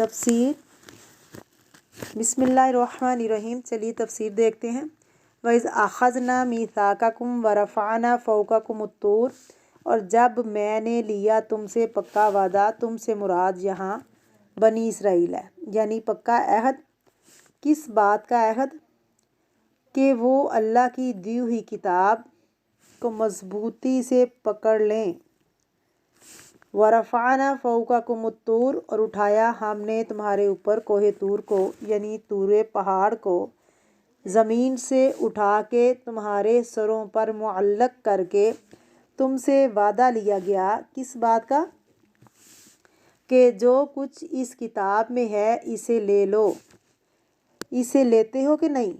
تفسیر بسم اللہ الرحمن الرحیم، چلیے تفسیر دیکھتے ہیں۔ وَإِذْ أَخَذْنَا مِيثَاقَكُمْ وَرَفَعْنَا فَوْقَكُمُ الطُّورَ، اور جب میں نے لیا تم سے پکا وعدہ، تم سے مراد یہاں بنی اسرائیل ہے، یعنی پکا عہد۔ کس بات کا عہد؟ کہ وہ اللہ کی دی ہوئی کتاب کو مضبوطی سے پکڑ لیں۔ وَرَفَعْنَا فَوْقَكُمُ الطُّورَ، اور اٹھایا ہم نے تمہارے اوپر کوہ طور کو، یعنی طور پہاڑ کو، زمین سے اٹھا کے تمہارے سروں پر معلق کر کے تم سے وعدہ لیا گیا۔ کس بات کا؟ کہ جو کچھ اس کتاب میں ہے اسے لے لو۔ اسے لیتے ہو کہ نہیں؟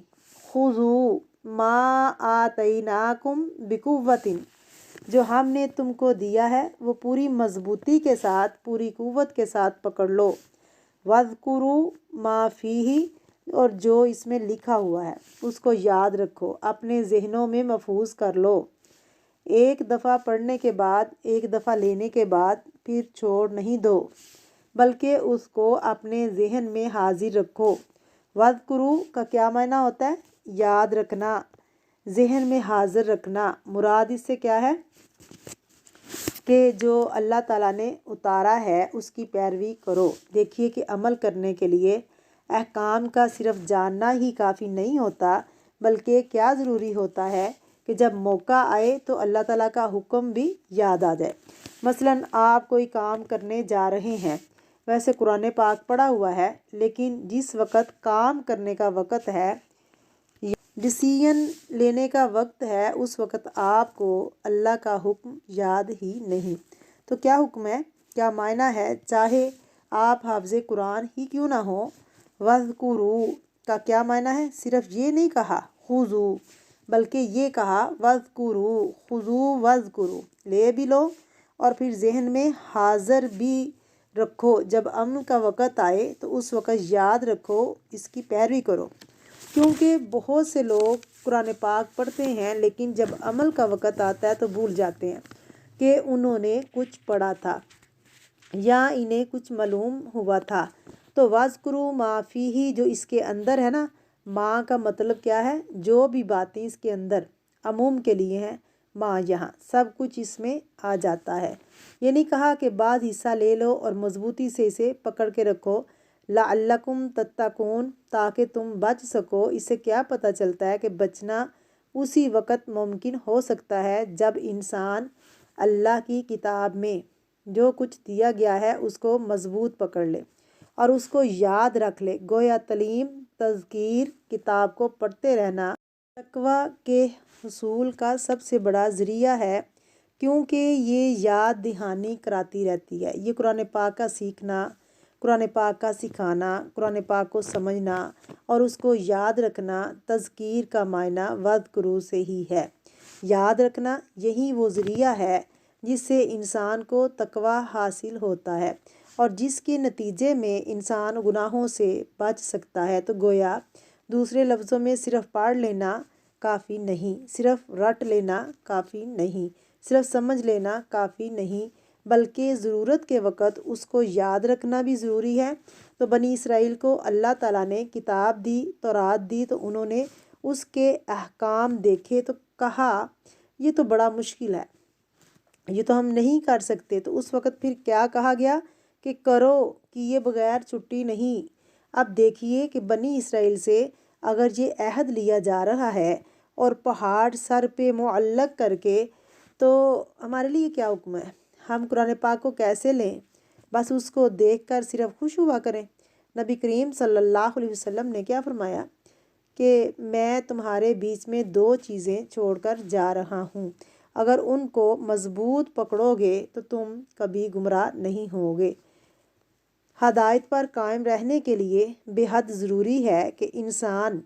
خُذُوا مَا آتَيْنَاكُمْ بِقُوَّةٍ، جو ہم نے تم کو دیا ہے وہ پوری مضبوطی کے ساتھ، پوری قوت کے ساتھ پکڑ لو۔ وَاذْكُرُوا مَا فِيهِ، اور جو اس میں لکھا ہوا ہے اس کو یاد رکھو، اپنے ذہنوں میں محفوظ کر لو۔ ایک دفعہ پڑھنے کے بعد، ایک دفعہ لینے کے بعد پھر چھوڑ نہیں دو، بلکہ اس کو اپنے ذہن میں حاضر رکھو۔ وَاذْكُرُوا کا کیا معنی ہوتا ہے؟ یاد رکھنا، ذہن میں حاضر رکھنا۔ مراد اس سے کیا ہے؟ کہ جو اللہ تعالیٰ نے اتارا ہے اس کی پیروی کرو۔ دیکھیے کہ عمل کرنے کے لیے احکام کا صرف جاننا ہی کافی نہیں ہوتا، بلکہ کیا ضروری ہوتا ہے کہ جب موقع آئے تو اللہ تعالیٰ کا حکم بھی یاد آ جائے۔ مثلاً آپ کوئی کام کرنے جا رہے ہیں، ویسے قرآن پاک پڑھا ہوا ہے، لیکن جس وقت کام کرنے کا وقت ہے، ڈیسیژن لینے کا وقت ہے، اس وقت آپ کو اللہ کا حکم یاد ہی نہیں۔ تو کیا حکم ہے؟ کیا معنی ہے؟ چاہے آپ حافظ قرآن ہی کیوں نہ ہو۔ وَاذْكُرُوا کا کیا معنی ہے؟ صرف یہ نہیں کہا خُذُوا، بلکہ یہ کہا وَاذْكُرُوا، خُذُوا وَاذْكُرُوا، لے بھی لو اور پھر ذہن میں حاضر بھی رکھو۔ جب عمل کا وقت آئے تو اس وقت یاد رکھو، اس کی پیروی کرو۔ کیونکہ بہت سے لوگ قرآن پاک پڑھتے ہیں لیکن جب عمل کا وقت آتا ہے تو بھول جاتے ہیں کہ انہوں نے کچھ پڑھا تھا یا انہیں کچھ معلوم ہوا تھا۔ تو وَاذْكُرُوا مَا فِيهِ، جو اس کے اندر ہے نا، ماں کا مطلب کیا ہے؟ جو بھی باتیں اس کے اندر عموم کے لیے ہیں، ماں یہاں سب کچھ اس میں آ جاتا ہے۔ یہ نہیں کہا کہ بعض حصہ لے لو اور مضبوطی سے اسے پکڑ کے رکھو۔ لَعَلَّكُمْ تَتَّقُونَ، تاکہ تم بچ سکو۔ اس سے کیا پتہ چلتا ہے کہ بچنا اسی وقت ممکن ہو سکتا ہے جب انسان اللہ کی کتاب میں جو کچھ دیا گیا ہے اس کو مضبوط پکڑ لے اور اس کو یاد رکھ لے۔ گویا تعلیم، تذکیر، کتاب کو پڑھتے رہنا تقوی کے حصول کا سب سے بڑا ذریعہ ہے، کیونکہ یہ یاد دہانی کراتی رہتی ہے۔ یہ قرآن پاک کا سیکھنا، قرآن پاک کا سکھانا، قرآن پاک کو سمجھنا اور اس کو یاد رکھنا، تذکیر کا معنی وَاذْكُرُوا سے ہی ہے۔ یاد رکھنا یہی وہ ذریعہ ہے جس سے انسان کو تقوی حاصل ہوتا ہے اور جس کے نتیجے میں انسان گناہوں سے بچ سکتا ہے۔ تو گویا دوسرے لفظوں میں صرف پڑھ لینا کافی نہیں، صرف رٹ لینا کافی نہیں، صرف سمجھ لینا کافی نہیں، بلکہ ضرورت کے وقت اس کو یاد رکھنا بھی ضروری ہے۔ تو بنی اسرائیل کو اللہ تعالیٰ نے کتاب دی، تورات دی، تو انہوں نے اس کے احکام دیکھے تو کہا یہ تو بڑا مشکل ہے، یہ تو ہم نہیں کر سکتے۔ تو اس وقت پھر کیا کہا گیا کہ کرو، کیے بغیر چھٹی نہیں۔ اب دیکھیے کہ بنی اسرائیل سے اگر یہ عہد لیا جا رہا ہے اور پہاڑ سر پہ معلق کر کے، تو ہمارے لیے کیا حکم ہے؟ ہم قرآن پاک کو کیسے لیں؟ بس اس کو دیکھ کر صرف خوش ہوا کریں۔ نبی کریم صلی اللہ علیہ وسلم نے کیا فرمایا کہ میں تمہارے بیچ میں دو چیزیں چھوڑ کر جا رہا ہوں، اگر ان کو مضبوط پکڑو گے تو تم کبھی گمراہ نہیں ہوگے۔ ہدایت پر قائم رہنے کے لیے بے حد ضروری ہے کہ انسان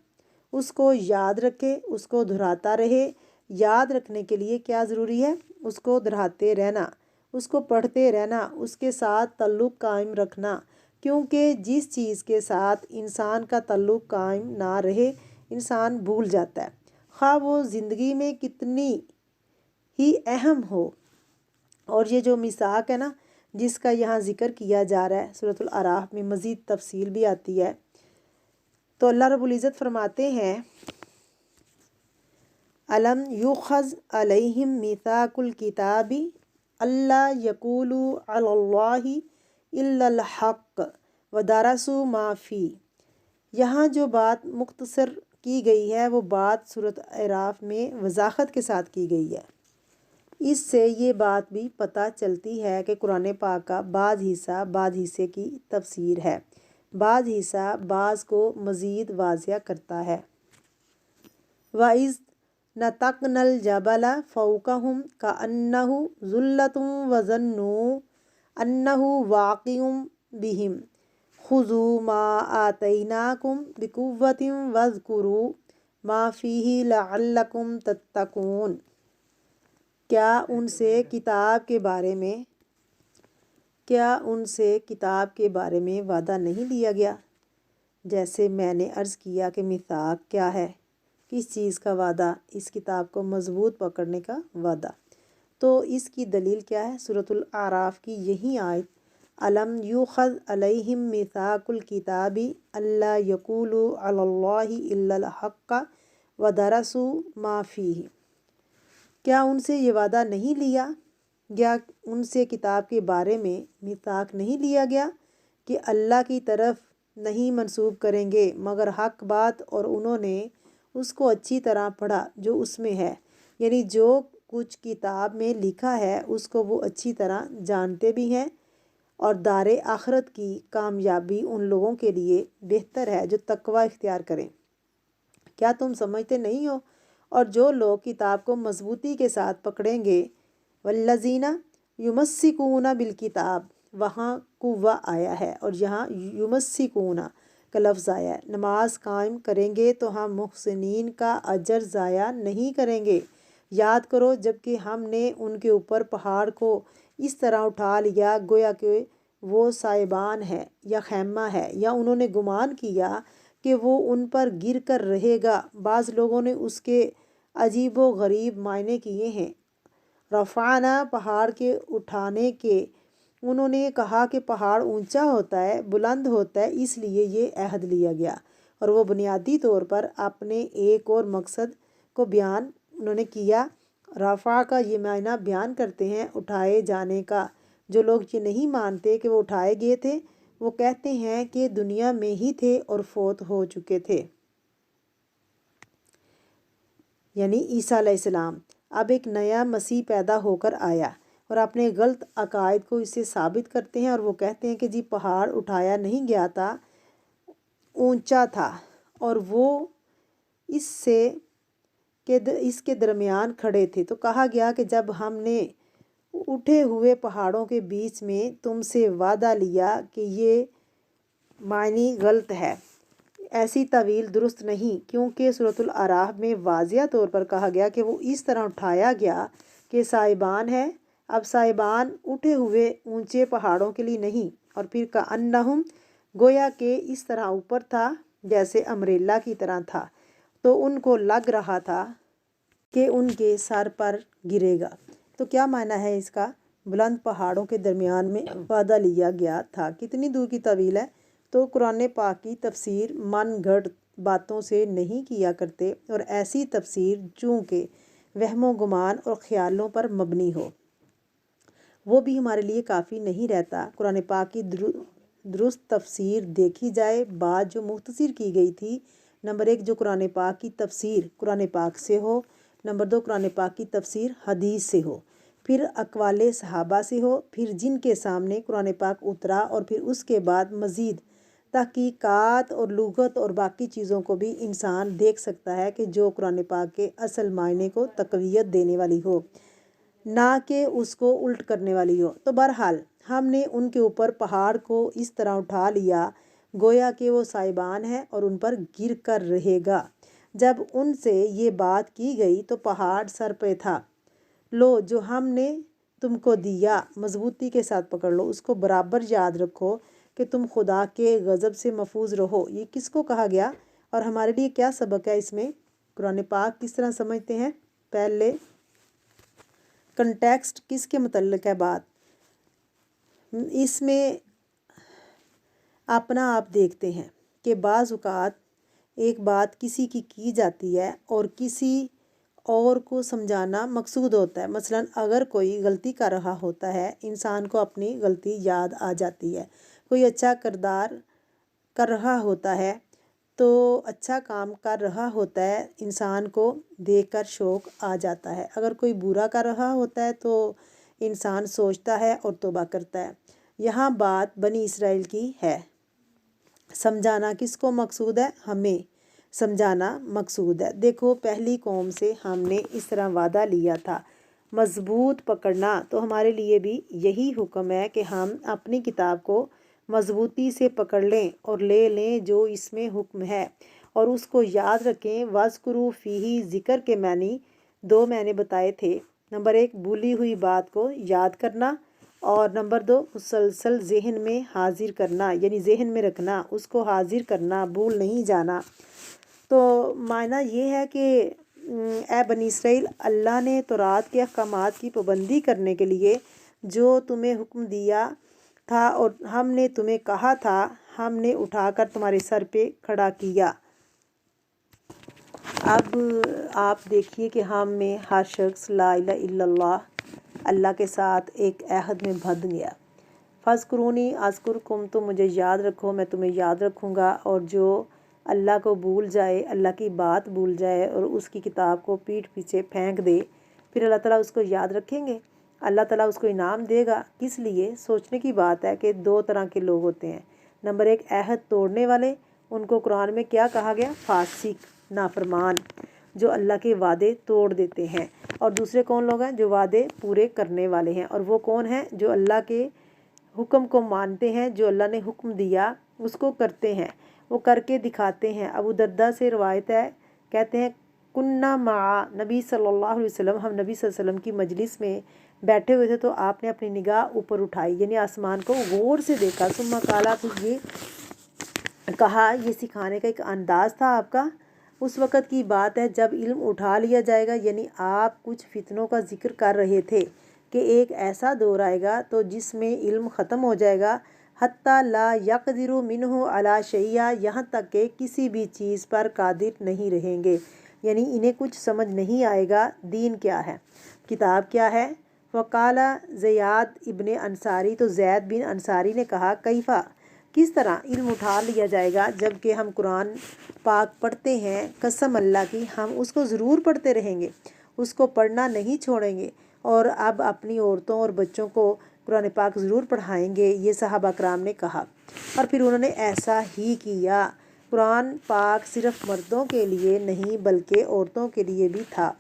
اس کو یاد رکھے، اس کو دہراتا رہے۔ یاد رکھنے کے لیے کیا ضروری ہے؟ اس کو دہراتے رہنا، اس کو پڑھتے رہنا، اس کے ساتھ تعلق قائم رکھنا، کیونکہ جس چیز کے ساتھ انسان کا تعلق قائم نہ رہے انسان بھول جاتا ہے، خواہ وہ زندگی میں کتنی ہی اہم ہو۔ اور یہ جو میثاق ہے نا، جس کا یہاں ذکر کیا جا رہا ہے سورۃ الاعراف میں مزید تفصیل بھی آتی ہے۔ تو اللہ رب العزت فرماتے ہیں الم یؤخذ علیہم میثاق الکتاب اللہ یقولوا علی اللہ الا الحق ودرسوا ما فی۔ یہاں جو بات مختصر کی گئی ہے وہ بات سورۃ اعراف میں وضاحت کے ساتھ کی گئی ہے۔ اس سے یہ بات بھی پتہ چلتی ہے کہ قرآن پاک کا بعض حصے کی تفسیر ہے، بعض حصہ بعض کو مزید واضح کرتا ہے۔ وَإِذْ نَتَقْنَا الْجَبَلَ فَوْقَهُمْ كَأَنَّهُ ظُلَّةٌ وَظَنُّوا أَنَّهُ وَاقِعٌ بِهِمْ خُذُوا مَا آتَيْنَاكُمْ بِقُوَّةٍ وَاذْكُرُوا مَا فِيهِ لَعَلَّكُمْ تَتَّقُونَ۔ کیا ان سے کتاب کے بارے میں وعدہ نہیں لیا گیا؟ جیسے میں نے عرض کیا کہ میثاق کیا ہے، کس چیز کا وعدہ؟ اس کتاب کو مضبوط پکڑنے کا وعدہ۔ تو اس کی دلیل کیا ہے؟ سورۃ الاعراف کی یہی آیت الم یؤخذ علیہم میثاق الکتاب اللہ یقولوا علی اللہ الا الحق ودرسوا ما فیہ۔ کیا ان سے یہ وعدہ نہیں لیا گیا، ان سے کتاب کے بارے میں میثاق نہیں لیا گیا کہ اللہ کی طرف نہیں منسوب کریں گے مگر حق بات، اور انہوں نے اس کو اچھی طرح پڑھا جو اس میں ہے، یعنی جو کچھ کتاب میں لکھا ہے اس کو وہ اچھی طرح جانتے بھی ہیں، اور دار آخرت کی کامیابی ان لوگوں کے لیے بہتر ہے جو تقوی اختیار کریں۔ کیا تم سمجھتے نہیں ہو؟ اور جو لوگ کتاب کو مضبوطی کے ساتھ پکڑیں گے، والذین یمسکون بالکتاب، وہاں قوہ آیا ہے اور یہاں یمسکون کا لفظ آیا ہے۔ نماز قائم کریں گے تو ہم محسنین کا اجر ضائع نہیں کریں گے۔ یاد کرو جب کہ ہم نے ان کے اوپر پہاڑ کو اس طرح اٹھا لیا گویا کہ وہ سائبان ہے یا خیمہ ہے، یا انہوں نے گمان کیا کہ وہ ان پر گر کر رہے گا۔ بعض لوگوں نے اس کے عجیب و غریب معنی کیے ہیں۔ رفعنا، پہاڑ کے اٹھانے کے، انہوں نے کہا کہ پہاڑ اونچا ہوتا ہے، بلند ہوتا ہے، اس لیے یہ عہد لیا گیا، اور وہ بنیادی طور پر اپنے ایک اور مقصد کو بیان انہوں نے کیا۔ رفع کا یہ معنی بیان کرتے ہیں اٹھائے جانے کا۔ جو لوگ یہ نہیں مانتے کہ وہ اٹھائے گئے تھے، وہ کہتے ہیں کہ دنیا میں ہی تھے اور فوت ہو چکے تھے، یعنی عیسیٰ علیہ السلام۔ اب ایک نیا مسیح پیدا ہو کر آیا، اور اپنے غلط عقائد کو اس سے ثابت کرتے ہیں، اور وہ کہتے ہیں کہ جی پہاڑ اٹھایا نہیں گیا تھا، اونچا تھا، اور وہ اس کے درمیان کھڑے تھے۔ تو کہا گیا کہ جب ہم نے اٹھے ہوئے پہاڑوں کے بیچ میں تم سے وعدہ لیا کہ یہ معنی غلط ہے، ایسی تعویل درست نہیں، کیونکہ سورۃ الاعراف میں واضح طور پر کہا گیا کہ وہ اس طرح اٹھایا گیا کہ سائبان ہے۔ اب سائبان اٹھے ہوئے اونچے پہاڑوں کے لیے نہیں، اور پھر کأنہم، گویا کہ اس طرح اوپر تھا جیسے امبریلا کی طرح تھا، تو ان کو لگ رہا تھا کہ ان کے سر پر گرے گا۔ تو کیا معنی ہے اس کا؟ بلند پہاڑوں کے درمیان میں وعدہ لیا گیا تھا۔ کتنی دور کی طویل ہے؟ تو قرآن پاک کی تفسیر من گھڑت باتوں سے نہیں کیا کرتے، اور ایسی تفسیر چونکہ وہم و گمان اور خیالوں پر مبنی ہو وہ بھی ہمارے لیے کافی نہیں رہتا۔ قرآن پاک کی درست تفسیر دیکھی جائے، بات جو مختصر کی گئی تھی، نمبر 1 جو قرآن پاک کی تفسیر قرآن پاک سے ہو، نمبر 2 قرآن پاک کی تفسیر حدیث سے ہو، پھر اقوال صحابہ سے ہو، پھر جن کے سامنے قرآن پاک اترا، اور پھر اس کے بعد مزید تحقیقات اور لغت اور باقی چیزوں کو بھی انسان دیکھ سکتا ہے کہ جو قرآن پاک کے اصل معنی کو تقویت دینے والی ہو، نہ کہ اس کو الٹ کرنے والی ہو۔ تو بہرحال ہم نے ان کے اوپر پہاڑ کو اس طرح اٹھا لیا گویا کہ وہ سائبان ہے اور ان پر گر کر رہے گا۔ جب ان سے یہ بات کی گئی تو پہاڑ سر پہ تھا۔ لو جو ہم نے تم کو دیا مضبوطی کے ساتھ پکڑ لو، اس کو برابر یاد رکھو کہ تم خدا کے غضب سے محفوظ رہو۔ یہ کس کو کہا گیا اور ہمارے لیے کیا سبق ہے اس میں؟ قرآن پاک کس طرح سمجھتے ہیں؟ پہلے کنٹیکسٹ کس کے متعلق ہے بات؟ اس میں اپنا آپ دیکھتے ہیں کہ بعض اوقات ایک بات کسی کی جاتی ہے اور کسی اور کو سمجھانا مقصود ہوتا ہے۔ مثلا اگر کوئی غلطی کر رہا ہوتا ہے، انسان کو اپنی غلطی یاد آ جاتی ہے، کوئی اچھا کردار کر رہا ہوتا ہے تو اچھا کام کر رہا ہوتا ہے، انسان کو دیکھ کر شوق آ جاتا ہے۔ اگر کوئی برا کر رہا ہوتا ہے تو انسان سوچتا ہے اور توبہ کرتا ہے۔ یہاں بات بنی اسرائیل کی ہے۔ سمجھانا کس کو مقصود ہے؟ ہمیں سمجھانا مقصود ہے۔ دیکھو پہلی قوم سے ہم نے اس طرح وعدہ لیا تھا مضبوط پکڑنا، تو ہمارے لیے بھی یہی حکم ہے کہ ہم اپنی کتاب کو مضبوطی سے پکڑ لیں اور لے لیں جو اس میں حکم ہے، اور اس کو یاد رکھیں۔ وَاذْكُرُوا فِيهِ ذکر کے معنی دو میں نے بتائے تھے۔ نمبر 1 بھولی ہوئی بات کو یاد کرنا، اور نمبر 2 مسلسل ذہن میں حاضر کرنا، یعنی ذہن میں رکھنا، اس کو حاضر کرنا، بھول نہیں جانا۔ تو معنی یہ ہے کہ اے بنی اسرائیل، اللہ نے تورات کے احکامات کی پابندی کرنے کے لیے جو تمہیں حکم دیا تھا اور ہم نے تمہیں کہا تھا، ہم نے اٹھا کر تمہارے سر پہ کھڑا کیا۔ اب آپ دیکھیے کہ ہم میں ہر شخص لا الہ الا اللہ کے ساتھ ایک عہد میں بندھ گیا۔ فَاذْكُرُونِی اذْکُرکم، تم مجھے یاد رکھو میں تمہیں یاد رکھوں گا۔ اور جو اللہ کو بھول جائے، اللہ کی بات بھول جائے اور اس کی کتاب کو پیٹھ پیچھے پھینک دے، پھر اللہ تعالیٰ اس کو یاد رکھیں گے، اللہ تعالیٰ اس کو انعام دے گا۔ کس لیے؟ سوچنے کی بات ہے کہ دو طرح کے لوگ ہوتے ہیں۔ نمبر 1 عہد توڑنے والے، ان کو قرآن میں کیا کہا گیا؟ فاسق، نافرمان، جو اللہ کے وعدے توڑ دیتے ہیں۔ اور دوسرے کون لوگ ہیں؟ جو وعدے پورے کرنے والے ہیں۔ اور وہ کون ہیں؟ جو اللہ کے حکم کو مانتے ہیں، جو اللہ نے حکم دیا اس کو کرتے ہیں، وہ کر کے دکھاتے ہیں۔ ابو درداء سے روایت ہے، کہتے ہیں کننا مع نبی صلی اللہ علیہ وسلم، ہم نبی صلی اللہ علیہ وسلم کی مجلس میں بیٹھے ہوئے تھے تو آپ نے اپنی نگاہ اوپر اٹھائی، یعنی آسمان کو غور سے دیکھا۔ ثم قال، پھر یہ کہا، یہ سکھانے کا ایک انداز تھا آپ کا۔ اس وقت کی بات ہے جب علم اٹھا لیا جائے گا، یعنی آپ کچھ فتنوں کا ذکر کر رہے تھے کہ ایک ایسا دور آئے گا تو جس میں علم ختم ہو جائے گا، حتی لا یقدر منہ علی شیء، یہاں تک کہ کسی بھی چیز پر قادر نہیں رہیں گے، یعنی انہیں کچھ سمجھ نہیں آئے گا دین کیا ہے، کتاب کیا ہے۔ وقال زیاد ابن انصاری، تو زید بن انصاری نے کہا، کیفا، کس طرح علم اٹھا لیا جائے گا جب کہ ہم قرآن پاک پڑھتے ہیں، قسم اللہ کی ہم اس کو ضرور پڑھتے رہیں گے، اس کو پڑھنا نہیں چھوڑیں گے، اور اب اپنی عورتوں اور بچوں کو قرآن پاک ضرور پڑھائیں گے، یہ صحابہ کرام نے کہا، اور پھر انہوں نے ایسا ہی کیا۔ قرآن پاک صرف مردوں کے لیے نہیں بلکہ عورتوں کے لیے بھی تھا۔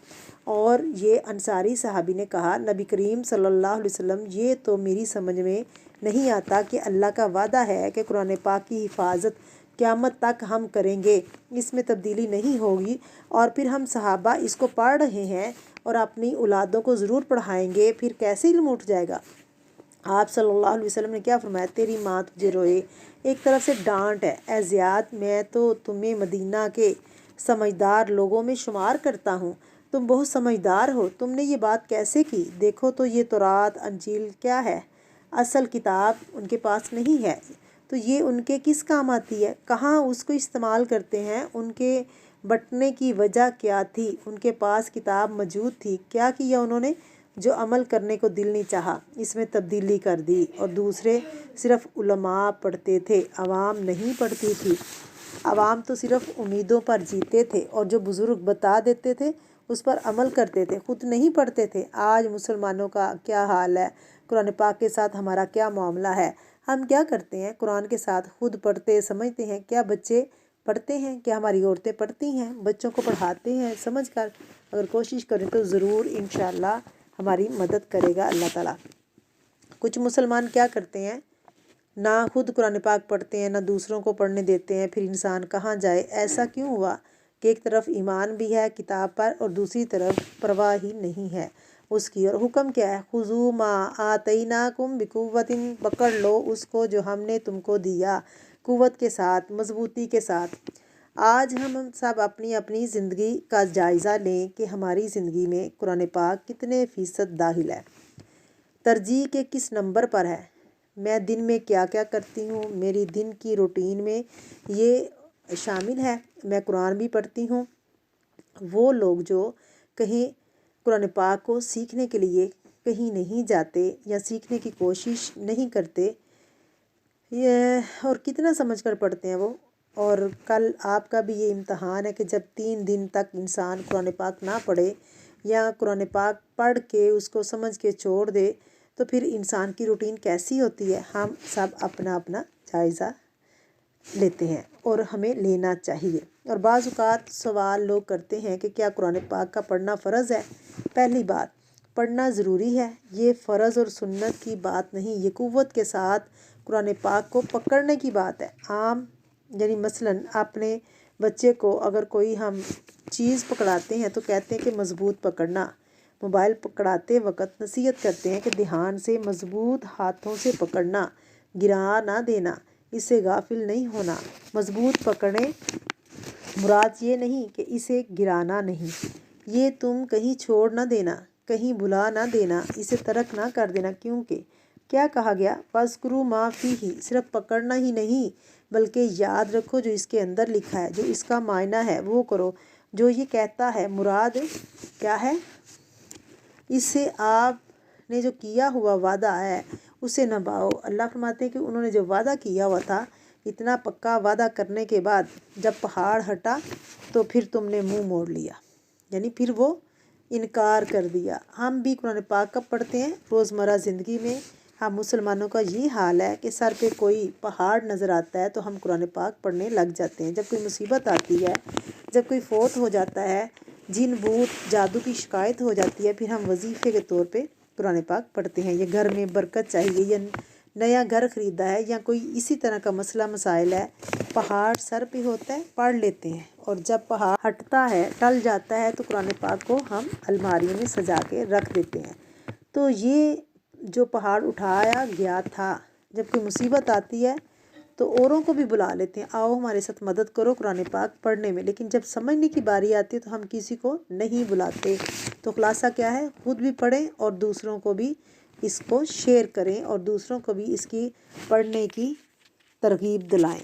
اور یہ انصاری صحابی نے کہا، نبی کریم صلی اللہ علیہ وسلم، یہ تو میری سمجھ میں نہیں آتا کہ اللہ کا وعدہ ہے کہ قرآن پاک کی حفاظت قیامت تک ہم کریں گے، اس میں تبدیلی نہیں ہوگی، اور پھر ہم صحابہ اس کو پڑھ رہے ہیں اور اپنی اولادوں کو ضرور پڑھائیں گے، پھر کیسے علم اٹھ جائے گا؟ آپ صلی اللہ علیہ وسلم نے کیا فرمایا؟ تیری ماں تجھے روئے، ایک طرف سے ڈانٹ ہے، اے زیاد میں تو تمہیں مدینہ کے سمجھدار لوگوں میں شمار کرتا ہوں، تم بہت سمجھدار ہو، تم نے یہ بات کیسے کی؟ دیکھو تو یہ تورات انجیل کیا ہے؟ اصل کتاب ان کے پاس نہیں ہے، تو یہ ان کے کس کام آتی ہے؟ کہاں اس کو استعمال کرتے ہیں؟ ان کے بٹنے کی وجہ کیا تھی؟ ان کے پاس کتاب موجود تھی، کیا کیا انہوں نے؟ جو عمل کرنے کو دل نہیں چاہا، اس میں تبدیلی کر دی، اور دوسرے صرف علماء پڑھتے تھے، عوام نہیں پڑھتی تھی، عوام تو صرف امیدوں پر جیتے تھے، اور جو بزرگ بتا دیتے تھے اس پر عمل کرتے تھے، خود نہیں پڑھتے تھے۔ آج مسلمانوں کا کیا حال ہے؟ قرآن پاک کے ساتھ ہمارا کیا معاملہ ہے؟ ہم کیا کرتے ہیں؟ قرآن کے ساتھ خود پڑھتے سمجھتے ہیں، کیا بچے پڑھتے ہیں؟ کیا ہماری عورتیں پڑھتی ہیں؟ بچوں کو پڑھاتے ہیں سمجھ کر؟ اگر کوشش کریں تو ضرور انشاءاللہ ہماری مدد کرے گا اللہ تعالیٰ۔ کچھ مسلمان کیا کرتے ہیں؟ نہ خود قرآن پاک پڑھتے ہیں، نہ دوسروں کو پڑھنے دیتے ہیں، پھر انسان کہاں جائے؟ ایسا کیوں ہوا کہ ایک طرف ایمان بھی ہے کتاب پر اور دوسری طرف پرواہ ہی نہیں ہے اس کی؟ اور حکم کیا ہے؟ خذوا ما آتیناکم بقوۃ، پکڑ لو اس کو جو ہم نے تم کو دیا، قوت کے ساتھ، مضبوطی کے ساتھ۔ آج ہم سب اپنی اپنی زندگی کا جائزہ لیں کہ ہماری زندگی میں قرآن پاک کتنے فیصد داخل ہے، ترجیح کے کس نمبر پر ہے، میں دن میں کیا کیا کرتی ہوں، میری دن کی روٹین میں یہ شامل ہے، میں قرآن بھی پڑھتی ہوں۔ وہ لوگ جو کہیں قرآن پاک کو سیکھنے کے لیے کہیں نہیں جاتے یا سیکھنے کی کوشش نہیں کرتے، اور کتنا سمجھ کر پڑھتے ہیں وہ، اور کل آپ کا بھی یہ امتحان ہے کہ جب 3 دن تک انسان قرآن پاک نہ پڑھے یا قرآن پاک پڑھ کے اس کو سمجھ کے چھوڑ دے تو پھر انسان کی روٹین کیسی ہوتی ہے۔ ہم سب اپنا اپنا جائزہ لیتے ہیں اور ہمیں لینا چاہیے۔ اور بعض اوقات سوال لوگ کرتے ہیں کہ کیا قرآن پاک کا پڑھنا فرض ہے؟ پہلی بات، پڑھنا ضروری ہے، یہ فرض اور سنت کی بات نہیں، یہ قوت کے ساتھ قرآن پاک کو پکڑنے کی بات ہے۔ عام یعنی مثلاً اپنے بچے کو اگر کوئی ہم چیز پکڑاتے ہیں تو کہتے ہیں کہ مضبوط پکڑنا، موبائل پکڑاتے وقت نصیحت کرتے ہیں کہ دھیان سے مضبوط ہاتھوں سے پکڑنا، گرا نہ دینا، اس سے غافل نہیں ہونا۔ مضبوط پکڑیں مراد یہ نہیں کہ اسے گرانا نہیں، یہ تم کہیں چھوڑ نہ دینا، کہیں بھلا نہ دینا، اسے ترک نہ کر دینا، کیونکہ کیا کہا گیا، فَاذْكُرُوا مَا فِيهِ، صرف پکڑنا ہی نہیں بلکہ یاد رکھو جو اس کے اندر لکھا ہے، جو اس کا معنی ہے وہ کرو، جو یہ کہتا ہے مراد کیا ہے، اس سے آپ نے جو کیا ہوا وعدہ ہے اسے نبھاؤ۔ اللہ فرماتے ہیں کہ انہوں نے جو وعدہ کیا ہوا تھا، اتنا پکا وعدہ کرنے کے بعد جب پہاڑ ہٹا تو پھر تم نے منہ موڑ لیا، یعنی پھر وہ انکار کر دیا۔ ہم بھی قرآن پاک کب پڑھتے ہیں؟ روزمرہ زندگی میں ہم مسلمانوں کا یہ حال ہے کہ سر پہ کوئی پہاڑ نظر آتا ہے تو ہم قرآن پاک پڑھنے لگ جاتے ہیں۔ جب کوئی مصیبت آتی ہے، جب کوئی فوت ہو جاتا ہے، جن بھوت جادو کی شکایت ہو جاتی ہے، پھر ہم وظیفے کے طور پہ قرآن پاک پڑھتے ہیں۔ یہ گھر میں برکت چاہیے، یا نیا گھر خریدا ہے، یا کوئی اسی طرح کا مسئلہ مسائل ہے، پہاڑ سر پہ ہوتا ہے پڑھ لیتے ہیں، اور جب پہاڑ ہٹتا ہے ٹل جاتا ہے تو قرآن پاک کو ہم الماریوں میں سجا کے رکھ دیتے ہیں۔ تو یہ جو پہاڑ اٹھایا گیا تھا، جب کوئی مصیبت آتی ہے تو اوروں کو بھی بلا لیتے ہیں، آؤ ہمارے ساتھ مدد کرو قرآن پاک پڑھنے میں، لیکن جب سمجھنے کی باری آتی ہے تو ہم کسی کو نہیں بلاتے۔ تو خلاصہ کیا ہے، خود بھی پڑھیں اور دوسروں کو بھی اس کو شیئر کریں اور دوسروں کو بھی اس کی پڑھنے کی ترغیب دلائیں۔